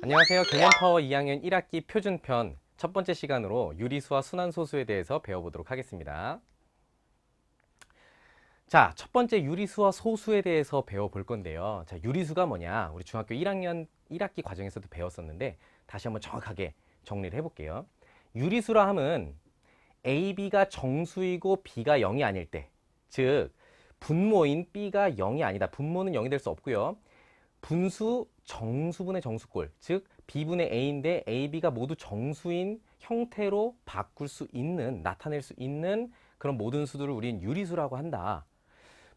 안녕하세요. 개념파워 2학년 1학기 표준편 첫 번째 시간으로 유리수와 순환소수에 대해서 배워보도록 하겠습니다. 자, 첫 번째 유리수와 소수에 대해서 배워볼 건데요. 자, 유리수가 뭐냐? 우리 중학교 1학년 1학기 과정에서도 배웠었는데 다시 한번 정확하게 정리를 해볼게요. 유리수라 함은 A, B가 정수이고 B가 0이 아닐 때, 즉 분모인 B가 0이 아니다. 분모는 0이 될 수 없고요. 분수 정수분의 정수꼴, 즉 B분의 A인데 A, B가 모두 정수인 형태로 바꿀 수 있는, 나타낼 수 있는 그런 모든 수들을 우리는 유리수라고 한다.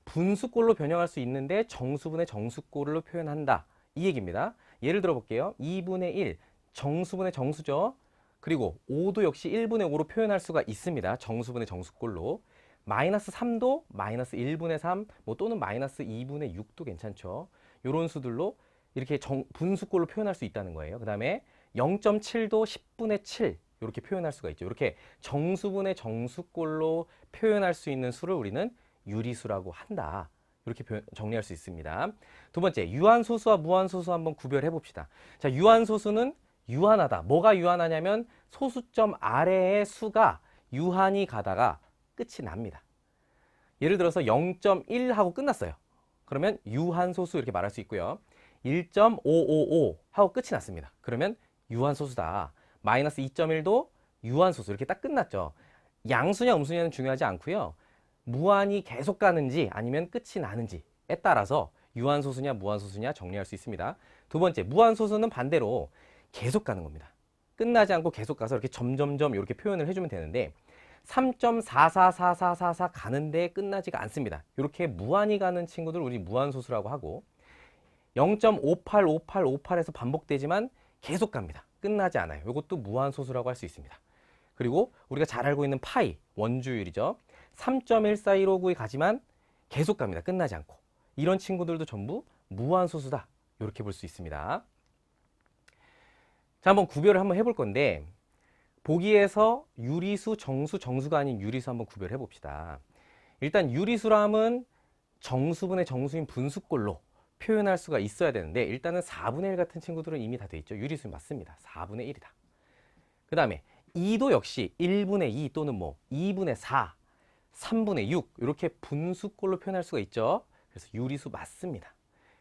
분수꼴로 변형할 수 있는데 정수분의 정수꼴로 표현한다. 이 얘기입니다. 예를 들어 볼게요. 2분의 1, 정수분의 정수죠. 그리고 5도 역시 1분의 5로 표현할 수가 있습니다. 정수분의 정수꼴로. 마이너스 3도 마이너스 1분의 3, 뭐 또는 마이너스 2분의 6도 괜찮죠. 이런 수들로 이렇게 분수꼴로 표현할 수 있다는 거예요. 그 다음에 0.7도 10분의 7 이렇게 표현할 수가 있죠. 이렇게 정수분의 정수꼴로 표현할 수 있는 수를 우리는 유리수라고 한다. 이렇게 정리할 수 있습니다. 두 번째, 유한소수와 무한소수 한번 구별해 봅시다. 자, 유한소수는 유한하다. 뭐가 유한하냐면 소수점 아래의 수가 유한히 가다가 끝이 납니다. 예를 들어서 0.1 하고 끝났어요. 그러면 유한소수 이렇게 말할 수 있고요. 1.555 하고 끝이 났습니다. 그러면 유한소수다. 마이너스 2.1도 유한소수 이렇게 딱 끝났죠. 양수냐 음수냐는 중요하지 않고요. 무한히 계속 가는지 아니면 끝이 나는지에 따라서 유한소수냐 무한소수냐 정리할 수 있습니다. 두 번째, 무한소수는 반대로 계속 가는 겁니다. 끝나지 않고 계속 가서 이렇게 점점점 이렇게 표현을 해주면 되는데 3.444444 가는데 끝나지가 않습니다. 이렇게 무한히 가는 친구들 우리 무한소수라고 하고 0.585858에서 반복되지만 계속 갑니다. 끝나지 않아요. 이것도 무한소수라고 할 수 있습니다. 그리고 우리가 잘 알고 있는 파이, 원주율이죠. 3.14159에 가지만 계속 갑니다. 끝나지 않고. 이런 친구들도 전부 무한소수다. 이렇게 볼 수 있습니다. 자, 한번 구별을 한번 해볼 건데 보기에서 유리수, 정수, 정수가 아닌 유리수 한번 구별해 봅시다. 일단 유리수라 함은 정수분의 정수인 분수꼴로 표현할 수가 있어야 되는데 일단은 4분의 1 같은 친구들은 이미 다 돼 있죠. 유리수 맞습니다. 4분의 1이다. 그 다음에 2도 역시 1분의 2 또는 뭐 2분의 4, 3분의 6 이렇게 분수꼴로 표현할 수가 있죠. 그래서 유리수 맞습니다.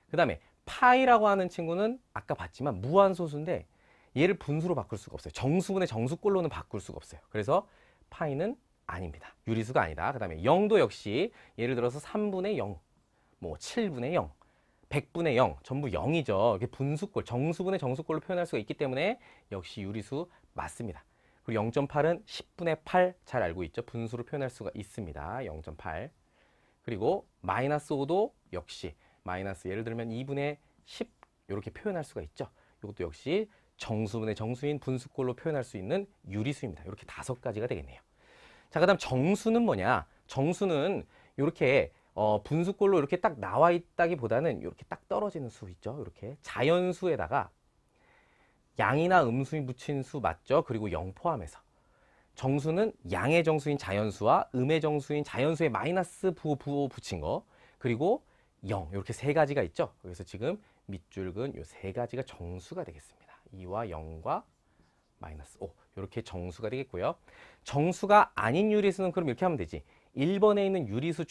그 다음에 파이라고 하는 친구는 아까 봤지만 무한소수인데 얘를 분수로 바꿀 수가 없어요. 정수분의 정수꼴로는 바꿀 수가 없어요. 그래서 파이는 아닙니다. 유리수가 아니다. 그 다음에 0도 역시 예를 들어서 3분의 0, 뭐 7분의 0, 100분의 0 전부 0이죠. 이렇게 분수꼴, 정수분의 정수꼴로 표현할 수가 있기 때문에 역시 유리수 맞습니다. 그리고 0.8은 10분의 8 잘 알고 있죠. 분수로 표현할 수가 있습니다. 0.8. 그리고 마이너스 5도 역시 마이너스 예를 들면 2분의 10 이렇게 표현할 수가 있죠. 이것도 역시 정수분의 정수인 분수꼴로 표현할 수 있는 유리수입니다. 이렇게 5가지가 되겠네요. 자, 그 다음 정수는 뭐냐? 정수는 이렇게 분수꼴로 이렇게 딱 나와 있다기보다는 이렇게 딱 떨어지는 수 있죠. 이렇게 자연수에다가 양이나 음수인 붙인 수 맞죠? 그리고 0 포함해서. 정수는 양의 정수인 자연수와 음의 정수인 자연수에 마이너스 부호 붙인 거 그리고 0 이렇게 3가지가 있죠. 그래서 지금 밑줄근 이 3가지가 정수가 되겠습니다. 2와 0과 마이너스 5 이렇게 정수가 되겠고요. 정수가 아닌 유리수는 그럼 이렇게 하면 되지. 1번에 있는 유리수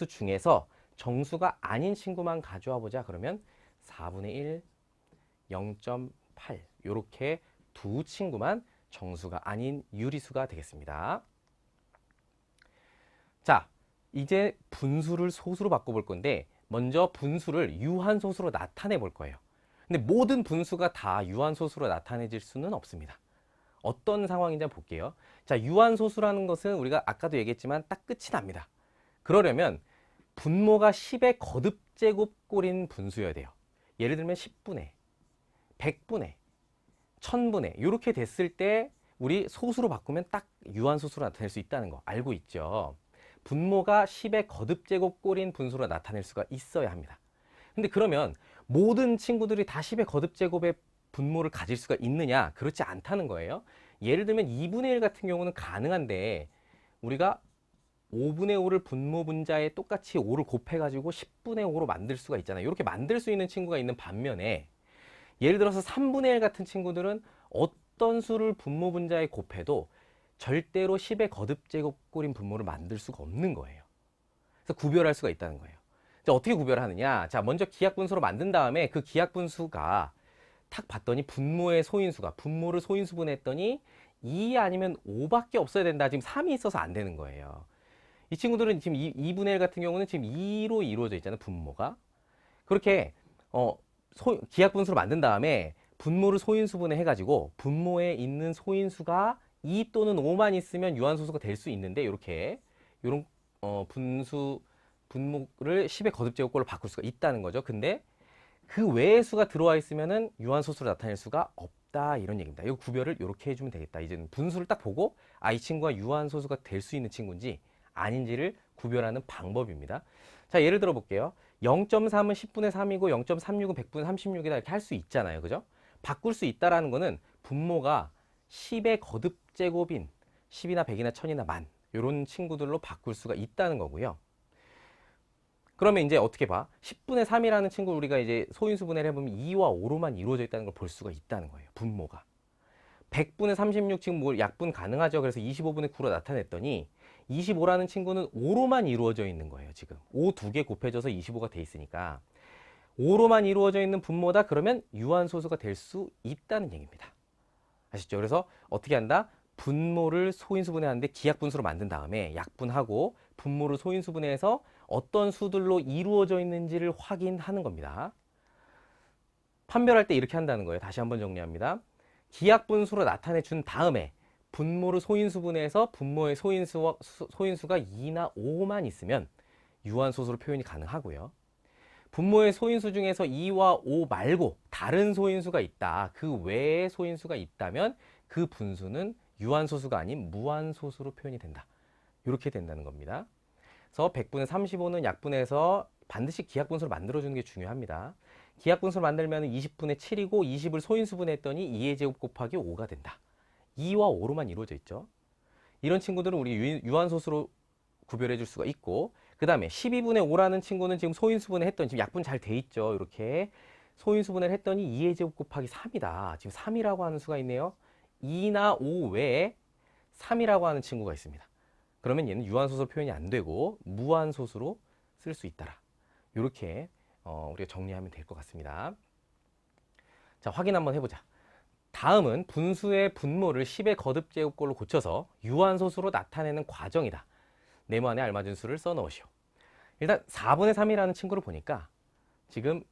중에서 정수가 아닌 친구만 가져와 보자. 그러면 4분의 1, 0.8 이렇게 두 친구만 정수가 아닌 유리수가 되겠습니다. 자, 이제 분수를 소수로 바꿔볼 건데 먼저 분수를 유한소수로 나타내 볼 거예요. 근데 모든 분수가 다 유한소수로 나타내질 수는 없습니다. 어떤 상황인지 한번 볼게요. 자, 유한소수라는 것은 우리가 아까도 얘기했지만 딱 끝이 납니다. 그러려면 분모가 10의 거듭제곱꼴인 분수여야 돼요. 예를 들면 10분의, 100분의, 1000분의 이렇게 됐을 때 우리 소수로 바꾸면 딱 유한소수로 나타낼 수 있다는 거 알고 있죠. 분모가 10의 거듭제곱꼴인 분수로 나타낼 수가 있어야 합니다. 근데 그러면 모든 친구들이 다 10의 거듭제곱의 분모를 가질 수가 있느냐? 그렇지 않다는 거예요. 예를 들면 2분의 1 같은 경우는 가능한데 우리가 5분의 5를 분모 분자에 똑같이 5를 곱해가지고 10분의 5로 만들 수가 있잖아요. 이렇게 만들 수 있는 친구가 있는 반면에 예를 들어서 3분의 1 같은 친구들은 어떤 수를 분모 분자에 곱해도 절대로 10의 거듭제곱꼴인 분모를 만들 수가 없는 거예요. 그래서 구별할 수가 있다는 거예요. 자, 어떻게 구별하느냐? 자, 먼저 기하분수로 만든 다음에 그 기하분수가 탁 봤더니 분모의 소인수가, 분모를 소인수분했더니 2 아니면 5밖에 없어야 된다. 지금 3이 있어서 안 되는 거예요. 이 친구들은 지금 2분의 1 같은 경우는 지금 2로 이루어져 있잖아요. 분모가. 그렇게 기하분수로 만든 다음에 분모를 소인수분해 해가지고 분모에 있는 소인수가 2 또는 5만 있으면 유한소수가 될 수 있는데, 이렇게 이런 분모를 10의 거듭제곱꼴로 바꿀 수가 있다는 거죠. 근데 그 외의 수가 들어와 있으면은 유한소수로 나타낼 수가 없다, 이런 얘기입니다. 이 구별을 이렇게 해주면 되겠다. 이제는 분수를 딱 보고 이 친구가 유한소수가 될 수 있는 친구인지 아닌지를 구별하는 방법입니다. 자, 예를 들어 볼게요. 0.3은 10분의 3이고 0.36은 100분의 36이다, 이렇게 할 수 있잖아요. 그죠? 바꿀 수 있다라는 거는 분모가 10의 거듭제곱인 10이나 100이나 1000이나 만, 이런 친구들로 바꿀 수가 있다는 거고요. 그러면 이제 어떻게 봐? 10분의 3이라는 친구 우리가 이제 소인수분해를 해보면 2와 5로만 이루어져 있다는 걸 볼 수가 있다는 거예요. 분모가. 100분의 36 지금 뭐 약분 가능하죠. 그래서 25분의 9로 나타냈더니 25라는 친구는 5로만 이루어져 있는 거예요. 지금 5 두 개 곱해져서 25가 돼 있으니까 5로만 이루어져 있는 분모다. 그러면 유한소수가 될 수 있다는 얘기입니다. 아시죠? 그래서 어떻게 한다? 분모를 소인수분해하는데 기약분수로 만든 다음에 약분하고 분모를 소인수분해해서 어떤 수들로 이루어져 있는지를 확인하는 겁니다. 판별할 때 이렇게 한다는 거예요. 다시 한번 정리합니다. 기약분수로 나타내 준 다음에 분모를 소인수분해해서 분모의 소인수가 2나 5만 있으면 유한소수로 표현이 가능하고요. 분모의 소인수 중에서 2와 5 말고 다른 소인수가 있다. 그 외의 소인수가 있다면 그 분수는 유한소수가 아닌 무한소수로 표현이 된다. 이렇게 된다는 겁니다. 그래서 100분의 35는 약분해서 반드시 기하분수를 만들어주는 게 중요합니다. 기하분수를 만들면 20분의 7이고 20을 소인수분했더니 2의 제곱 곱하기 5가 된다. 2와 5로만 이루어져 있죠. 이런 친구들은 우리 유한소수로 구별해 줄 수가 있고, 그 다음에 12분의 5라는 친구는 지금 소인수분해 했더니 지금 약분 잘 돼 있죠. 이렇게 소인수분해를 했더니 2의 제곱 곱하기 3이다. 지금 3이라고 하는 수가 있네요. 2나 5 외에 3이라고 하는 친구가 있습니다. 그러면 얘는 유한소수로 표현이 안 되고 무한소수로 쓸 수 있다라. 이렇게 우리가 정리하면 될 것 같습니다. 자, 확인 한번 해보자. 다음은 분수의 분모를 10의 거듭제곱꼴로 고쳐서 유한소수로 나타내는 과정이다. 네모 안에 알맞은 수를 써넣으시오. 일단 4분의 3이라는 친구를 보니까 지금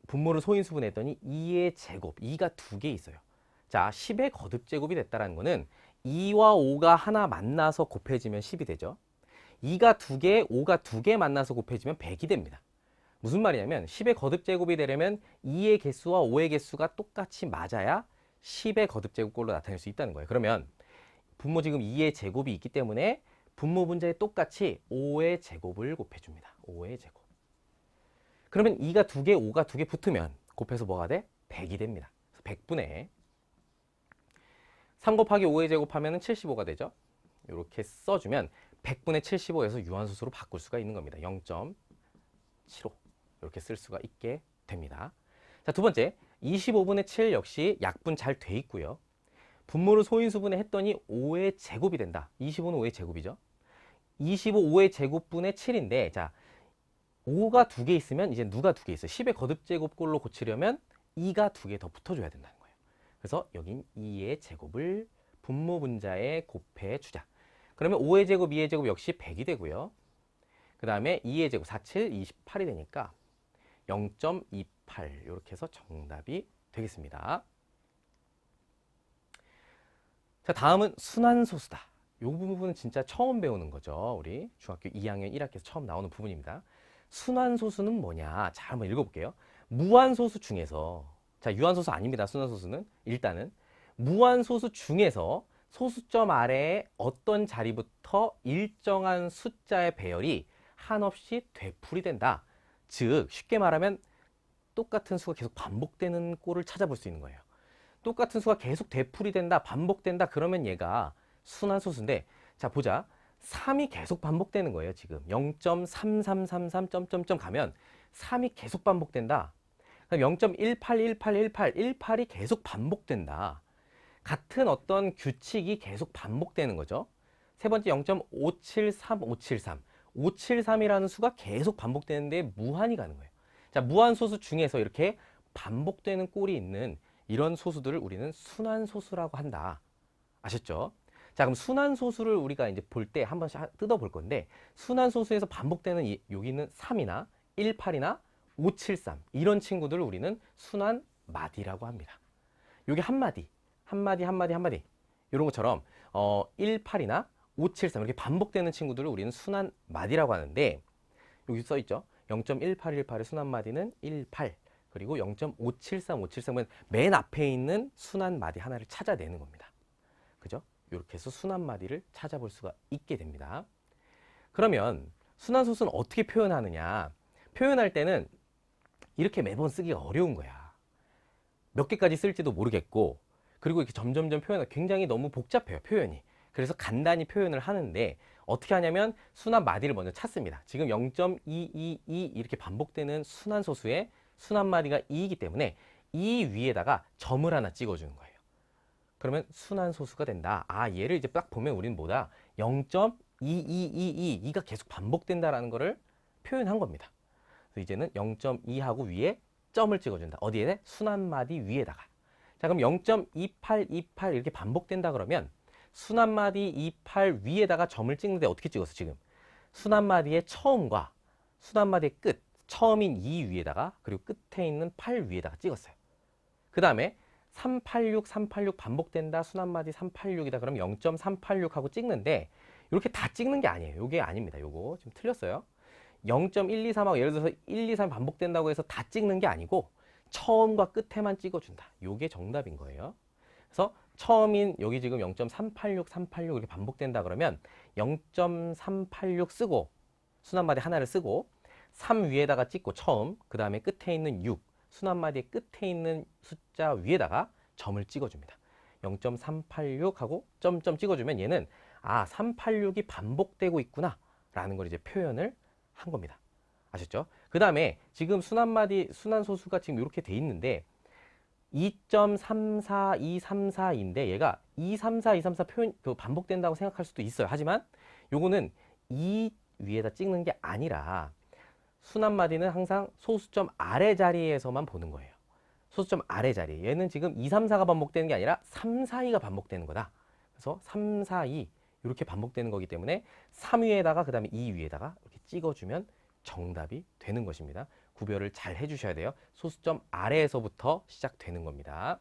분모를 소인수분했더니 2의 제곱, 2가 두 개 있어요. 자, 10의 거듭제곱이 됐다는 거는 2와 5가 하나 만나서 곱해지면 10이 되죠. 2가 두 개, 5가 두 개 만나서 곱해지면 100이 됩니다. 무슨 말이냐면 10의 거듭제곱이 되려면 2의 개수와 5의 개수가 똑같이 맞아야 10의 거듭제곱꼴로 나타낼 수 있다는 거예요. 그러면 분모 지금 2의 제곱이 있기 때문에 분모 분자에 똑같이 5의 제곱을 곱해줍니다. 5의 제곱. 그러면 2가 두 개, 5가 두 개 붙으면 곱해서 뭐가 돼? 100이 됩니다. 100분의 3 곱하기 5의 제곱하면 75가 되죠. 이렇게 써주면 100분의 75에서 유한소수로 바꿀 수가 있는 겁니다. 0.75 이렇게 쓸 수가 있게 됩니다. 자, 두 번째 25분의 7 역시 약분 잘 돼 있고요. 분모를 소인수분해 했더니 5의 제곱이 된다. 25는 5의 제곱이죠. 25 5의 제곱분의 7인데, 자, 5가 두 개 있으면 이제 누가 두 개 있어요? 10의 거듭제곱꼴로 고치려면 2가 두 개 더 붙어줘야 된다는 거예요. 그래서 여긴 2의 제곱을 분모 분자에 곱해 주자. 그러면 5의 제곱, 2의 제곱 역시 100이 되고요. 그 다음에 2의 제곱 4, 7, 28이 되니까 0.28 이렇게 해서 정답이 되겠습니다. 자, 다음은 순환소수다. 이 부분은 진짜 처음 배우는 거죠. 우리 중학교 2학년 1학기에서 처음 나오는 부분입니다. 순환소수는 뭐냐? 자, 한번 읽어볼게요. 무한소수 중에서, 자, 유한소수 아닙니다. 순환소수는 일단은 무한소수 중에서 소수점 아래에 어떤 자리부터 일정한 숫자의 배열이 한없이 되풀이 된다. 즉 쉽게 말하면 똑같은 수가 계속 반복되는 꼴을 찾아볼 수 있는 거예요. 똑같은 수가 계속 되풀이 된다, 반복된다, 그러면 얘가 순환소수인데, 자, 보자. 3이 계속 반복되는 거예요. 지금 0.3333 점점점 가면 3이 계속 반복된다. 0.181818 18이 계속 반복된다. 같은 어떤 규칙이 계속 반복되는 거죠. 세 번째 0.573573. 573이라는 수가 계속 반복되는데 무한히 가는 거예요. 자, 무한소수 중에서 이렇게 반복되는 꼴이 있는 이런 소수들을 우리는 순환소수라고 한다. 아셨죠? 자, 그럼 순환소수를 우리가 이제 볼 때 한 번씩 뜯어볼 건데, 순환소수에서 반복되는 여기는 3이나 18이나 573 이런 친구들을 우리는 순환마디라고 합니다. 요게 한마디 이런 것처럼 18이나 573 이렇게 반복되는 친구들을 우리는 순환마디라고 하는데, 여기 써 있죠. 0.1818의 순환마디는 18, 그리고 0.573은 맨 앞에 있는 순환마디 하나를 찾아내는 겁니다. 그죠? 이렇게 해서 순환마디를 찾아볼 수가 있게 됩니다. 그러면 순환소수는 어떻게 표현하느냐? 표현할 때는 이렇게 매번 쓰기가 어려운 거야. 몇 개까지 쓸지도 모르겠고, 그리고 이렇게 점점점 표현하기 굉장히 너무 복잡해요, 표현이. 그래서 간단히 표현을 하는데 어떻게 하냐면 순환마디를 먼저 찾습니다. 지금 0.222 이렇게 반복되는 순환소수의 순환마디가 2이기 때문에 이 위에다가 점을 하나 찍어주는 거예요. 그러면 순환소수가 된다. 아, 얘를 이제 딱 보면 우리는 뭐다? 0.2222가 계속 반복된다라는 거를 표현한 겁니다. 그래서 이제는 0.2하고 위에 점을 찍어준다. 어디에? 순환마디 위에다가. 자, 그럼 0.2828 이렇게 반복된다 그러면 순환마디 28 위에다가 점을 찍는데 어떻게 찍었어, 지금? 순환마디의 처음과 순환마디의 끝, 처음인 2 위에다가, 그리고 끝에 있는 8 위에다가 찍었어요. 그 다음에 386 반복된다, 순환마디 386이다 그러면 0.386하고 찍는데, 이렇게 다 찍는 게 아니에요. 이게 아닙니다. 요거 지금 틀렸어요. 0.123하고 예를 들어서 1, 2, 3 반복된다고 해서 다 찍는 게 아니고 처음과 끝에만 찍어준다. 요게 정답인 거예요. 그래서 처음인 여기 지금 0.386 이렇게 반복된다 그러면 0.386 쓰고 순환마디 하나를 쓰고 3 위에다가 찍고 처음, 그 다음에 끝에 있는 6, 순환마디의 끝에 있는 숫자 위에다가 점을 찍어줍니다. 0.386하고 점점 찍어주면 얘는 386이 반복되고 있구나 라는 걸 이제 표현을 한 겁니다. 아셨죠? 그 다음에 지금 순환마디, 순환소수가 지금 이렇게 돼 있는데 2.34234인데 얘가 234 표현 반복된다고 생각할 수도 있어요. 하지만 요거는 2 위에다 찍는 게 아니라 순환마디는 항상 소수점 아래 자리에서만 보는 거예요. 소수점 아래 자리. 얘는 지금 2, 3, 4가 반복되는 게 아니라 3, 4, 2가 반복되는 거다. 그래서 3, 4, 2 이렇게 반복되는 거기 때문에 3 위에다가 그 다음에 2 위에다가 이렇게 찍어주면 정답이 되는 것입니다. 구별을 잘 해주셔야 돼요. 소수점 아래에서부터 시작되는 겁니다.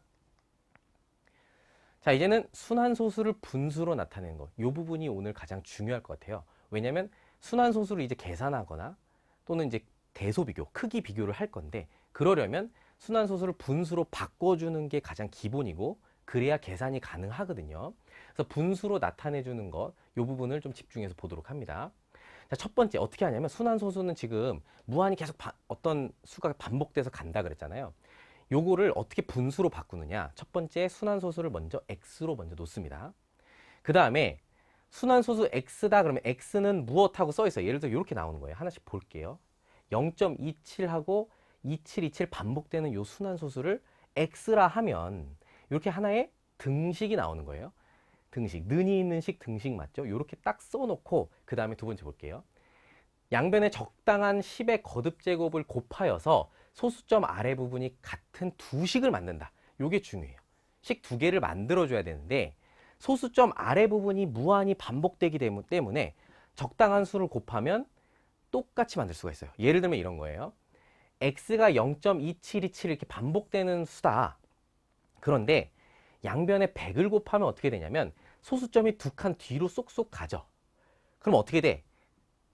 자, 이제는 순환소수를 분수로 나타내는 것. 이 부분이 오늘 가장 중요할 것 같아요. 왜냐하면 순환소수를 이제 계산하거나 또는 이제 대소 비교, 크기 비교를 할 건데, 그러려면 순환소수를 분수로 바꿔주는 게 가장 기본이고, 그래야 계산이 가능하거든요. 그래서 분수로 나타내주는 것, 이 부분을 좀 집중해서 보도록 합니다. 자, 첫 번째 어떻게 하냐면 순환소수는 지금 무한히 계속 어떤 수가 반복돼서 간다 그랬잖아요. 요거를 어떻게 분수로 바꾸느냐. 첫 번째 순환소수를 먼저 x로 먼저 놓습니다. 그 다음에 순환소수 x다 그러면 x는 무엇하고 써 있어요. 예를 들어 이렇게 나오는 거예요. 하나씩 볼게요. 0.27하고 2727 반복되는 요 순환소수를 x라 하면 이렇게 하나의 등식이 나오는 거예요. 등식, 는이 있는 식 등식 맞죠? 이렇게 딱 써놓고 그 다음에 두 번째 볼게요. 양변에 적당한 10의 거듭제곱을 곱하여서 소수점 아래 부분이 같은 두 식을 만든다. 이게 중요해요. 식 두 개를 만들어줘야 되는데 소수점 아래 부분이 무한히 반복되기 때문에 적당한 수를 곱하면 똑같이 만들 수가 있어요. 예를 들면 이런 거예요. x가 0.2727 이렇게 반복되는 수다. 그런데 양변에 100을 곱하면 어떻게 되냐면 소수점이 두 칸 뒤로 쏙쏙 가죠. 그럼 어떻게 돼?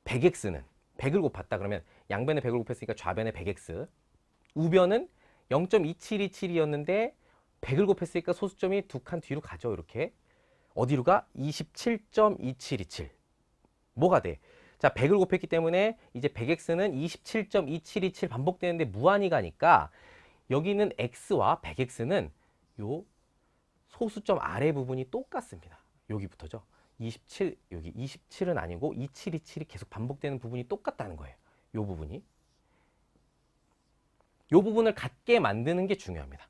100x는 100을 곱했다 그러면 양변에 100을 곱했으니까 좌변에 100x, 우변은 0.2727이었는데 100을 곱했으니까 소수점이 두 칸 뒤로 가죠. 이렇게 어디로 가? 27.2727. 뭐가 돼? 자, 100을 곱했기 때문에 이제 100x는 27.2727 반복되는데 무한히 가니까 여기는 x와 100x는 요 소수점 아래 부분이 똑같습니다. 여기부터죠. 27, 여기 27은 아니고 2727이 계속 반복되는 부분이 똑같다는 거예요. 요 부분이. 요 부분을 같게 만드는 게 중요합니다.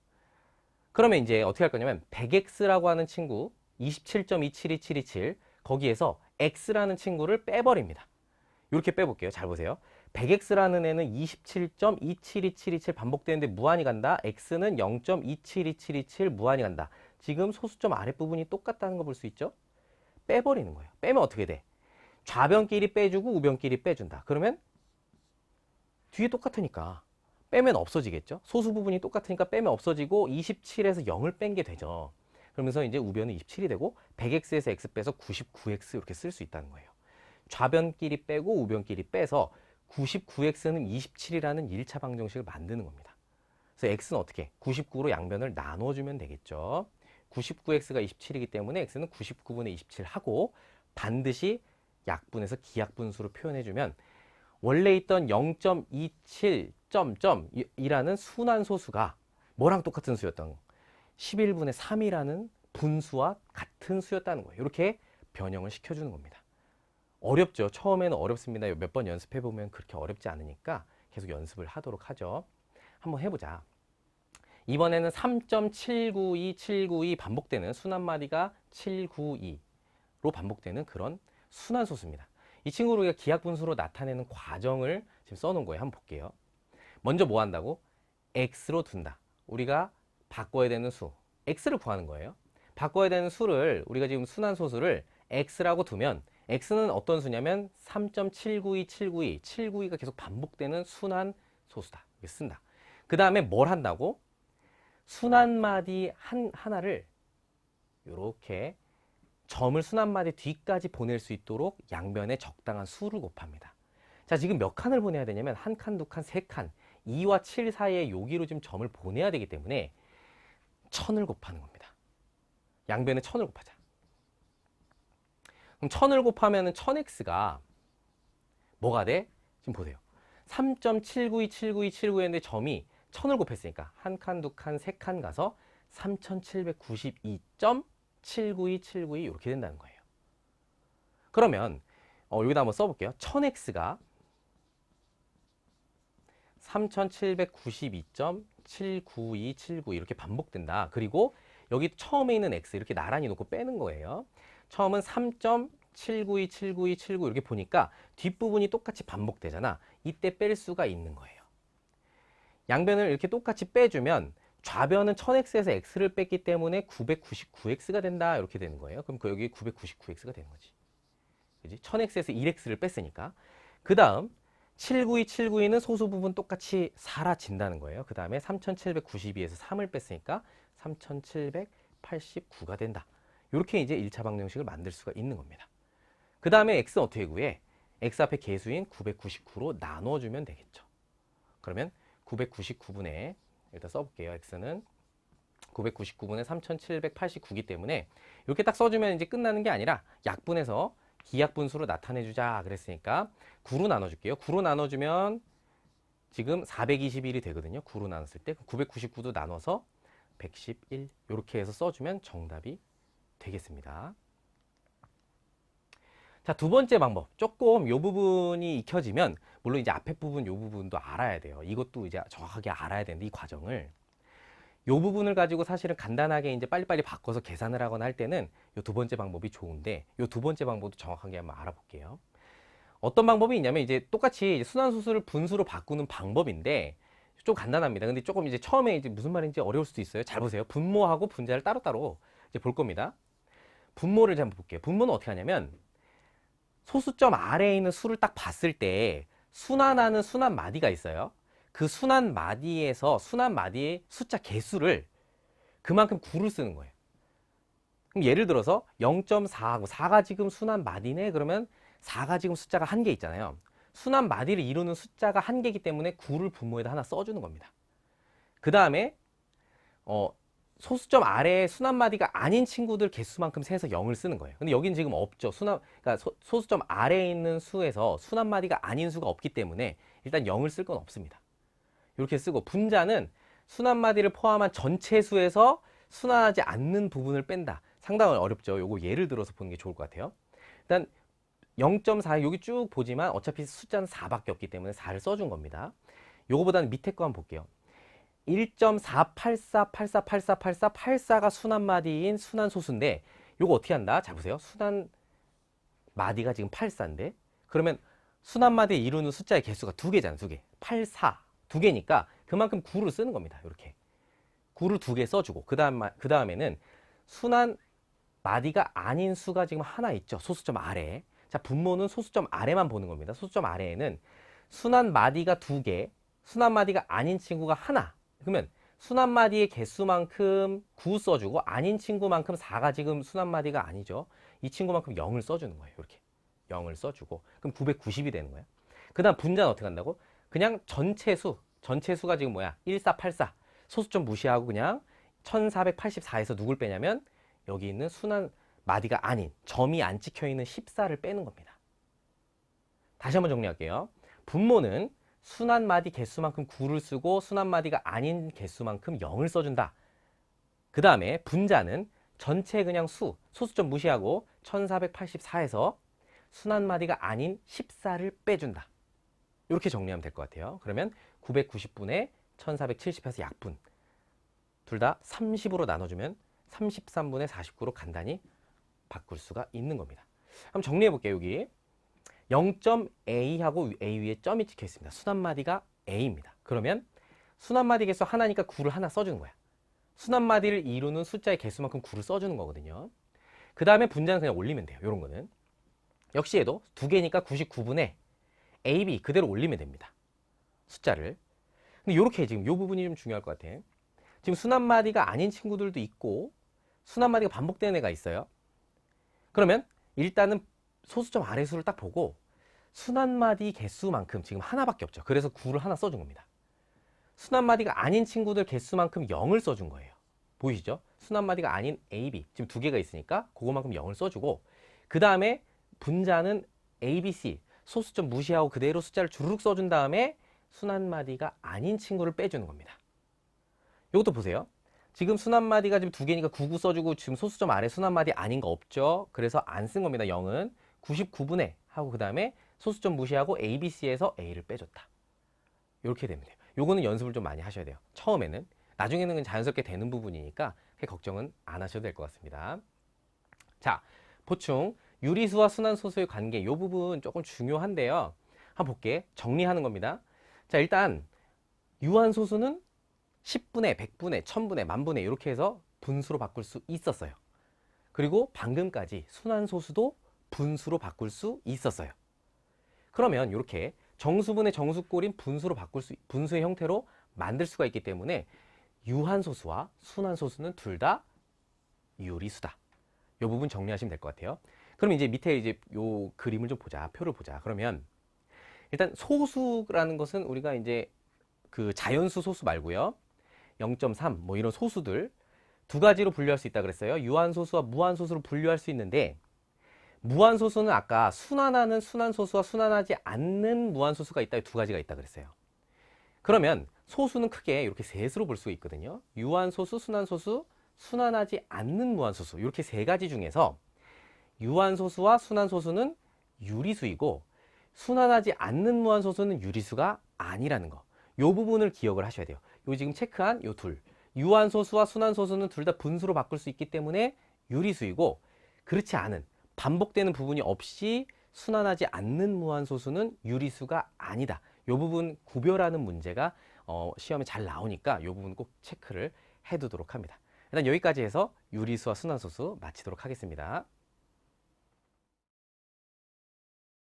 그러면 이제 어떻게 할 거냐면 100x라고 하는 친구 27.272727 거기에서 x라는 친구를 빼버립니다. 이렇게 빼볼게요. 잘 보세요. 100x라는 애는 27.272727 반복되는데 무한히 간다. x는 0.272727 무한히 간다. 지금 소수점 아랫부분이 똑같다는 거 볼 수 있죠? 빼버리는 거예요. 빼면 어떻게 돼? 좌변끼리 빼주고 우변끼리 빼준다. 그러면 뒤에 똑같으니까 빼면 없어지겠죠? 소수 부분이 똑같으니까 빼면 없어지고 27에서 0을 뺀 게 되죠. 그러면서 이제 우변은 27이 되고 100x에서 x 빼서 99x 이렇게 쓸 수 있다는 거예요. 좌변끼리 빼고 우변끼리 빼서 99x는 27이라는 1차 방정식을 만드는 겁니다. 그래서 x는 어떻게? 99로 양변을 나눠주면 되겠죠. 99x가 27이기 때문에 x는 99분의 27 하고 반드시 약분해서 기약분수로 표현해주면 원래 있던 0.27 점점이라는 순환소수가 뭐랑 똑같은 수였던 11분의 3이라는 분수와 같은 수였다는 거예요. 이렇게 변형을 시켜주는 겁니다. 어렵죠. 처음에는 어렵습니다. 몇 번 연습해보면 그렇게 어렵지 않으니까 계속 연습을 하도록 하죠. 한번 해보자. 이번에는 3.792792 반복되는 순환마디가 792로 반복되는 그런 순환소수입니다. 이 친구를 우리가 기하분수로 나타내는 과정을 지금 써놓은 거예요. 한번 볼게요. 먼저 뭐 한다고? x로 둔다. 우리가 바꿔야 되는 수, x를 구하는 거예요. 바꿔야 되는 수를 우리가 지금 순환소수를 x라고 두면 x는 어떤 수냐면 3.792792, 792가 계속 반복되는 순환소수다. 이렇게 쓴다. 그 다음에 뭘 한다고? 순환마디 하나를 이렇게 점을 순환마디 뒤까지 보낼 수 있도록 양변에 적당한 수를 곱합니다. 자, 지금 몇 칸을 보내야 되냐면 한 칸, 두 칸, 세 칸, 2와 7 사이에 여기로 지금 점을 보내야 되기 때문에 1000을 곱하는 겁니다. 양변에 1000을 곱하자. 그럼 1000을 곱하면 1000x가 뭐가 돼? 지금 보세요. 3.79279279였는데 점이 1000을 곱했으니까 한 칸, 두 칸, 세 칸 가서 3792.79272 이렇게 된다는 거예요. 그러면 여기다 한번 써볼게요. 1000x가 3792.79279 이렇게 반복된다. 그리고 여기 처음에 있는 x 이렇게 나란히 놓고 빼는 거예요. 처음은 3.79279279 이렇게 보니까 뒷부분이 똑같이 반복되잖아. 이때 뺄 수가 있는 거예요. 양변을 이렇게 똑같이 빼주면 좌변은 1000x에서 x를 뺐기 때문에 999x가 된다. 이렇게 되는 거예요. 그럼 여기 999x가 되는 거지. 그지? 1000x에서 1x를 뺐으니까. 그 다음 792는 소수 부분 똑같이 사라진다는 거예요. 그 다음에 3792에서 3을 뺐으니까 3789가 된다. 이렇게 이제 1차 방정식을 만들 수가 있는 겁니다. 그 다음에 x는 어떻게 구해? x 앞에 개수인 999로 나눠주면 되겠죠. 그러면 999분의 일단 써볼게요. x는 999분의 3789이기 때문에 이렇게 딱 써주면 이제 끝나는 게 아니라 약분해서 기약분수로 나타내주자 그랬으니까 9로 나눠줄게요. 9로 나눠주면 지금 421이 되거든요. 9로 나눴을 때 999도 나눠서 111 이렇게 해서 써주면 정답이 되겠습니다. 자, 두 번째 방법. 조금 이 부분이 익혀지면 물론 이제 앞에 부분 이 부분도 알아야 돼요. 이것도 이제 정확하게 알아야 되는데 이 과정을 이 부분을 가지고 사실은 간단하게 이제 빨리빨리 바꿔서 계산을 하거나 할 때는 이 두 번째 방법이 좋은데 이 두 번째 방법도 정확하게 한번 알아볼게요. 어떤 방법이 있냐면 이제 똑같이 순환소수를 분수로 바꾸는 방법인데 좀 간단합니다. 근데 조금 이제 처음에 이제 무슨 말인지 어려울 수도 있어요. 잘 보세요. 분모하고 분자를 따로따로 이제 볼 겁니다. 분모를 한번 볼게요. 분모는 어떻게 하냐면 소수점 아래에 있는 수를 딱 봤을 때 순환하는 순환 마디가 있어요. 그 순환 마디에서 순환 마디의 숫자 개수를 그만큼 9를 쓰는 거예요. 그럼 예를 들어서 0.4하고 4가 지금 순환 마디네. 그러면 4가 지금 숫자가 한 개 있잖아요. 순환 마디를 이루는 숫자가 한 개이기 때문에 9를 분모에다 하나 써주는 겁니다. 그 다음에 소수점 아래에 순환 마디가 아닌 친구들 개수만큼 세서 0을 쓰는 거예요. 근데 여긴 지금 없죠. 그러니까 소수점 아래에 있는 수에서 순환 마디가 아닌 수가 없기 때문에 일단 0을 쓸 건 없습니다. 이렇게 쓰고 분자는 순환 마디를 포함한 전체 수에서 순환하지 않는 부분을 뺀다. 상당히 어렵죠. 요거 예를 들어서 보는 게 좋을 것 같아요. 일단 0.4 여기 쭉 보지만 어차피 숫자는 4밖에 없기 때문에 4를 써준 겁니다. 요거보다는 밑에 거 한번 볼게요. 1.484848484가 순환마디인 순환소수인데 요거 어떻게 한다? 자 보세요. 순환마디가 지금 84인데 그러면 순환마디에 이루는 숫자의 개수가 두 개잖아. 두 개. 84. 두 개니까 그만큼 9를 쓰는 겁니다. 이렇게. 9를 두 개 써주고 그 다음에는 순환마디가 아닌 수가 지금 하나 있죠. 소수점 아래에. 자 분모는 소수점 아래만 보는 겁니다. 소수점 아래에는 순환마디가 두 개, 순환마디가 아닌 친구가 하나. 그러면 순환마디의 개수만큼 9 써주고 아닌 친구만큼 4가 지금 순환마디가 아니죠. 이 친구만큼 0을 써주는 거예요. 이렇게 0을 써주고 그럼 990이 되는 거예요. 그 다음 분자는 어떻게 한다고? 그냥 전체수가 지금 뭐야? 1484 소수점 무시하고 그냥 1484에서 누굴 빼냐면 여기 있는 순환마디가 아닌 점이 안 찍혀있는 14를 빼는 겁니다. 다시 한번 정리할게요. 분모는 순환마디 개수만큼 9를 쓰고 순환마디가 아닌 개수만큼 0을 써준다. 그 다음에 분자는 전체 그냥 소수점 무시하고 1484에서 순환마디가 아닌 14를 빼준다. 이렇게 정리하면 될 것 같아요. 그러면 990분에 1470에서 약분. 둘 다 30으로 나눠주면 33분의 49로 간단히 바꿀 수가 있는 겁니다. 한번 정리해 볼게요. 여기 0.a하고 a 위에 점이 찍혀 있습니다. 순환마디가 a입니다. 그러면 순환마디 개수 하나니까 9를 하나 써주는 거야. 순환마디를 이루는 숫자의 개수만큼 9를 써주는 거거든요. 그 다음에 분자는 그냥 올리면 돼요. 이런 거는. 역시 얘도 두 개니까 99분에 a, b 그대로 올리면 됩니다. 숫자를. 근데 이렇게 지금 이 부분이 좀 중요할 것 같아. 지금 순환마디가 아닌 친구들도 있고 순환마디가 반복되는 애가 있어요. 그러면 일단은 소수점 아래 수를 딱 보고 순환마디 개수만큼 지금 하나밖에 없죠. 그래서 9를 하나 써준 겁니다. 순환마디가 아닌 친구들 개수만큼 0을 써준 거예요. 보이시죠? 순환마디가 아닌 A, B 지금 두 개가 있으니까 그거만큼 0을 써주고 그 다음에 분자는 A, B, C 소수점 무시하고 그대로 숫자를 주르륵 써준 다음에 순환마디가 아닌 친구를 빼주는 겁니다. 이것도 보세요. 지금 순환마디가 지금 두 개니까 99 써주고 지금 소수점 아래 순환마디 아닌 거 없죠. 그래서 안 쓴 겁니다. 0은 99분의 하고 그 다음에 소수점 무시하고 A, B, C에서 A를 빼줬다. 이렇게 되면 돼요. 요거는 연습을 좀 많이 하셔야 돼요. 처음에는. 나중에는 그냥 자연스럽게 되는 부분이니까 그렇게 걱정은 안 하셔도 될 것 같습니다. 자, 보충. 유리수와 순환소수의 관계. 이 부분 조금 중요한데요. 한번 볼게. 정리하는 겁니다. 자, 일단 유한소수는 10분의, 100분의, 1000분의, 만분의 이렇게 해서 분수로 바꿀 수 있었어요. 그리고 방금까지 순환소수도 분수로 바꿀 수 있었어요. 그러면 이렇게 정수분의 정수꼴인 분수의 형태로 만들 수가 있기 때문에 유한소수와 순환소수는 둘 다 유리수다. 이 부분 정리하시면 될 것 같아요. 그럼 이제 밑에 이제 요 그림을 좀 보자. 표를 보자. 그러면 일단 소수라는 것은 우리가 이제 그 자연수 소수 말고요. 0.3 뭐 이런 소수들 두 가지로 분류할 수 있다 그랬어요. 유한소수와 무한소수로 분류할 수 있는데 무한소수는 아까 순환하는 순환소수와 순환하지 않는 무한소수가 있다. 두 가지가 있다 그랬어요. 그러면 소수는 크게 이렇게 셋으로 볼 수가 있거든요. 유한소수, 순환소수, 순환하지 않는 무한소수 이렇게 세 가지 중에서 유한소수와 순환소수는 유리수이고 순환하지 않는 무한소수는 유리수가 아니라는 거. 이 부분을 기억을 하셔야 돼요. 요 지금 체크한 요 둘. 유한소수와 순환소수는 둘 다 분수로 바꿀 수 있기 때문에 유리수이고 그렇지 않은 반복되는 부분이 없이 순환하지 않는 무한소수는 유리수가 아니다. 이 부분 구별하는 문제가 시험에 잘 나오니까 이 부분 꼭 체크를 해두도록 합니다. 일단 여기까지 해서 유리수와 순환소수 마치도록 하겠습니다.